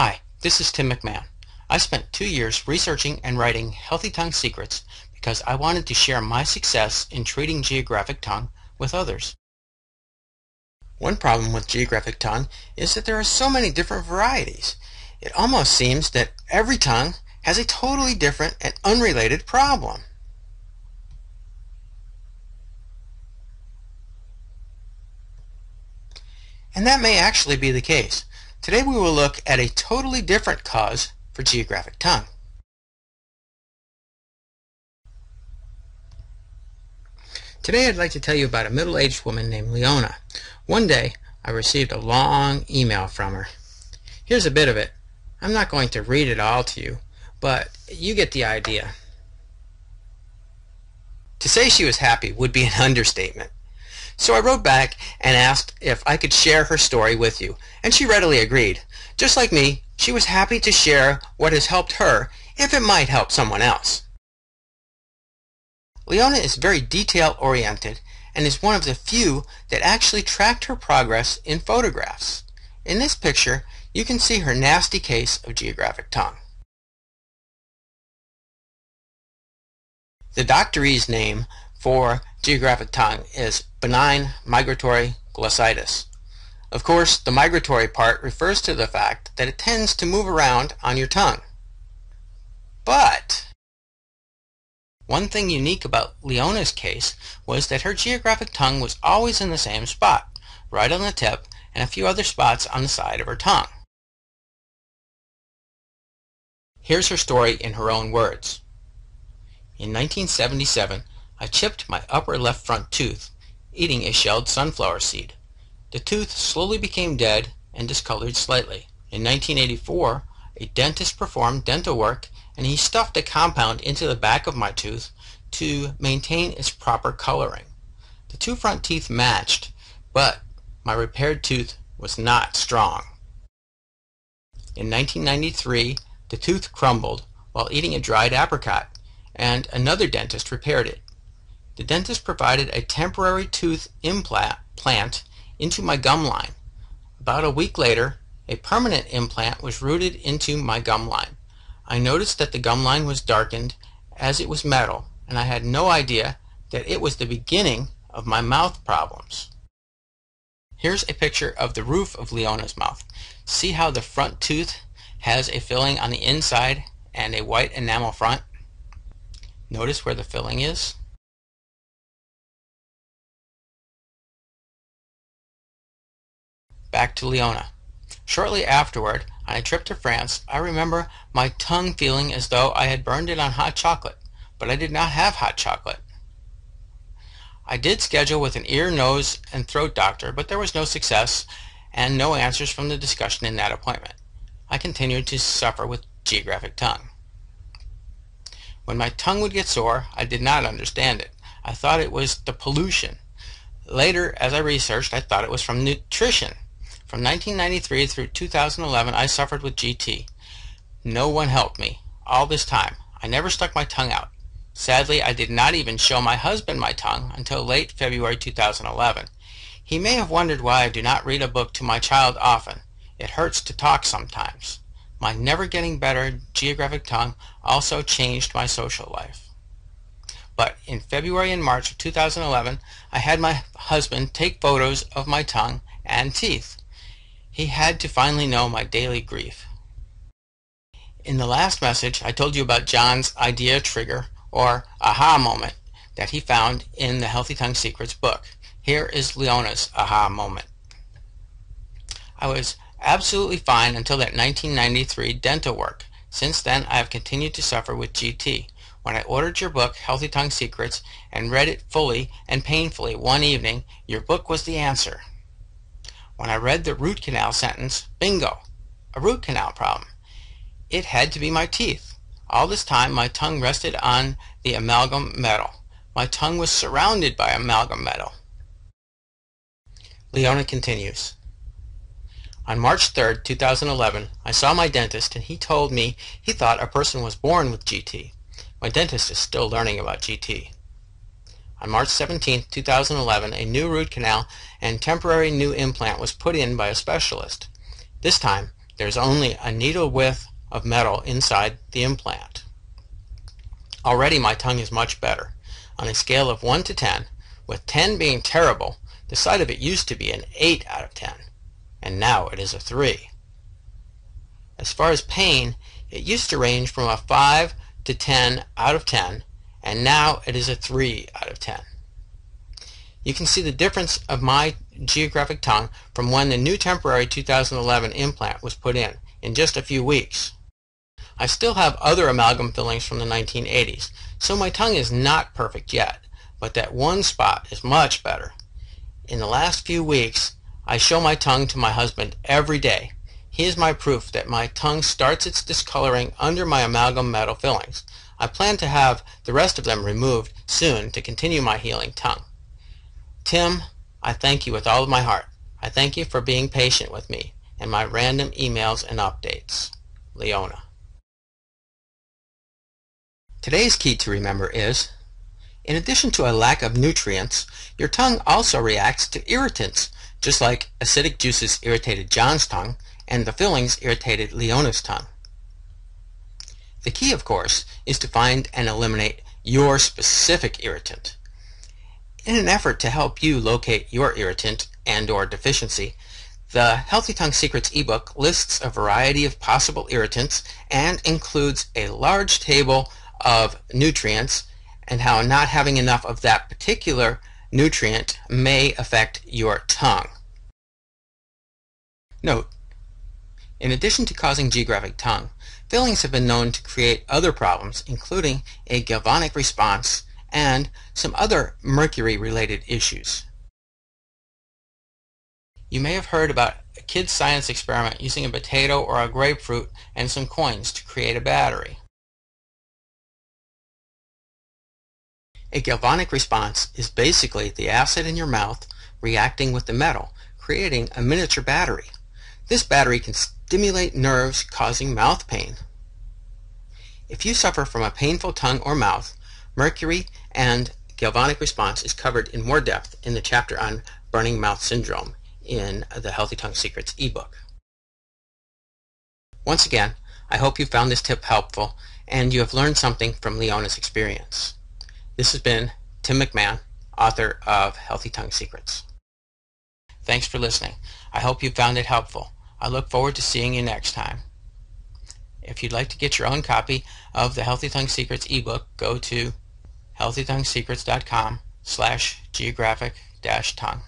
Hi, this is Tim McMahon. I spent 2 years researching and writing Healthy Tongue Secrets because I wanted to share my success in treating geographic tongue with others. One problem with geographic tongue is that there are so many different varieties. It almost seems that every tongue has a totally different and unrelated problem. And that may actually be the case. Today we will look at a totally different cause for geographic tongue. Today I'd like to tell you about a middle-aged woman named Leona. One day I received a long email from her. Here's a bit of it. I'm not going to read it all to you, but you get the idea. To say she was happy would be an understatement. So I wrote back and asked if I could share her story with you, and she readily agreed. Just like me, she was happy to share what has helped her if it might help someone else. Leona is very detail-oriented and is one of the few that actually tracked her progress in photographs. In this picture, you can see her nasty case of geographic tongue. The doctorese name for geographic tongue is benign migratory glossitis. Of course, the migratory part refers to the fact that it tends to move around on your tongue. But one thing unique about Leona's case was that her geographic tongue was always in the same spot, right on the tip, and a few other spots on the side of her tongue. Here's her story in her own words. In 1977, I chipped my upper left front tooth, eating a shelled sunflower seed. The tooth slowly became dead and discolored slightly. In 1984, a dentist performed dental work and he stuffed a compound into the back of my tooth to maintain its proper coloring. The two front teeth matched, but my repaired tooth was not strong. In 1993, the tooth crumbled while eating a dried apricot, and another dentist repaired it. The dentist provided a temporary tooth implant into my gum line. About a week later, a permanent implant was rooted into my gum line. I noticed that the gum line was darkened as it was metal, and I had no idea that it was the beginning of my mouth problems. Here's a picture of the roof of Leona's mouth. See how the front tooth has a filling on the inside and a white enamel front? Notice where the filling is. Back to Leona. Shortly afterward, on a trip to France, I remember my tongue feeling as though I had burned it on hot chocolate, but I did not have hot chocolate. I did schedule with an ear, nose, and throat doctor, but there was no success and no answers from the discussion in that appointment. I continued to suffer with geographic tongue. When my tongue would get sore, I did not understand it. I thought it was the pollution. Later, as I researched, I thought it was from nutrition. From 1993 through 2011, I suffered with GT. No one helped me. All this time, I never stuck my tongue out. Sadly, I did not even show my husband my tongue until late February 2011. He may have wondered why I do not read a book to my child often. It hurts to talk sometimes. My never getting better geographic tongue also changed my social life. But in February and March of 2011, I had my husband take photos of my tongue and teeth. He had to finally know my daily grief. In the last message, I told you about John's idea trigger, or aha moment, that he found in the Healthy Tongue Secrets book. Here is Leona's aha moment. I was absolutely fine until that 1993 dental work. Since then, I have continued to suffer with GT. When I ordered your book, Healthy Tongue Secrets, and read it fully and painfully one evening, your book was the answer. When I read the root canal sentence, bingo, a root canal problem. It had to be my teeth. All this time, my tongue rested on the amalgam metal. My tongue was surrounded by amalgam metal. Leona continues. On March 3rd, 2011, I saw my dentist and he told me he thought a person was born with GT. My dentist is still learning about GT. On March 17, 2011, a new root canal and temporary new implant was put in by a specialist. This time, There's only a needle width of metal inside the implant. Already my tongue is much better. On a scale of 1 to 10, with 10 being terrible, the sight of it used to be an 8 out of 10, and now it is a 3. As far as pain, it used to range from a 5 to 10 out of 10, and now it is a 3 out of 10. You can see the difference of my Geographic Tongue from when the new temporary 2011 implant was put in just a few weeks. I still have other amalgam fillings from the 1980s, so my tongue is not perfect yet, but that one spot is much better. In the last few weeks, I show my tongue to my husband every day. He is my proof that my tongue starts its discoloring under my amalgam metal fillings. I plan to have the rest of them removed soon to continue my healing tongue. Tim, I thank you with all of my heart. I thank you for being patient with me and my random emails and updates. Leona. Today's key to remember is, in addition to a lack of nutrients, your tongue also reacts to irritants, just like acidic juices irritated John's tongue and the fillings irritated Leona's tongue. The key, of course, is to find and eliminate your specific irritant. In an effort to help you locate your irritant and/or deficiency, the Healthy Tongue Secrets ebook lists a variety of possible irritants and includes a large table of nutrients and how not having enough of that particular nutrient may affect your tongue. Note, in addition to causing geographic tongue, fillings have been known to create other problems, including a galvanic response and some other mercury-related issues. You may have heard about a kid's science experiment using a potato or a grapefruit and some coins to create a battery. A galvanic response is basically the acid in your mouth reacting with the metal, creating a miniature battery. This battery can stimulate nerves, causing mouth pain. If you suffer from a painful tongue or mouth, mercury and galvanic response is covered in more depth in the chapter on burning mouth syndrome in the Healthy Tongue Secrets ebook. Once again, I hope you found this tip helpful and you have learned something from Leona's experience. This has been Tim McMahon, author of Healthy Tongue Secrets. Thanks for listening. I hope you found it helpful. I look forward to seeing you next time. If you'd like to get your own copy of the Healthy Tongue Secrets ebook, go to healthytonguesecrets.com/geographic-tongue.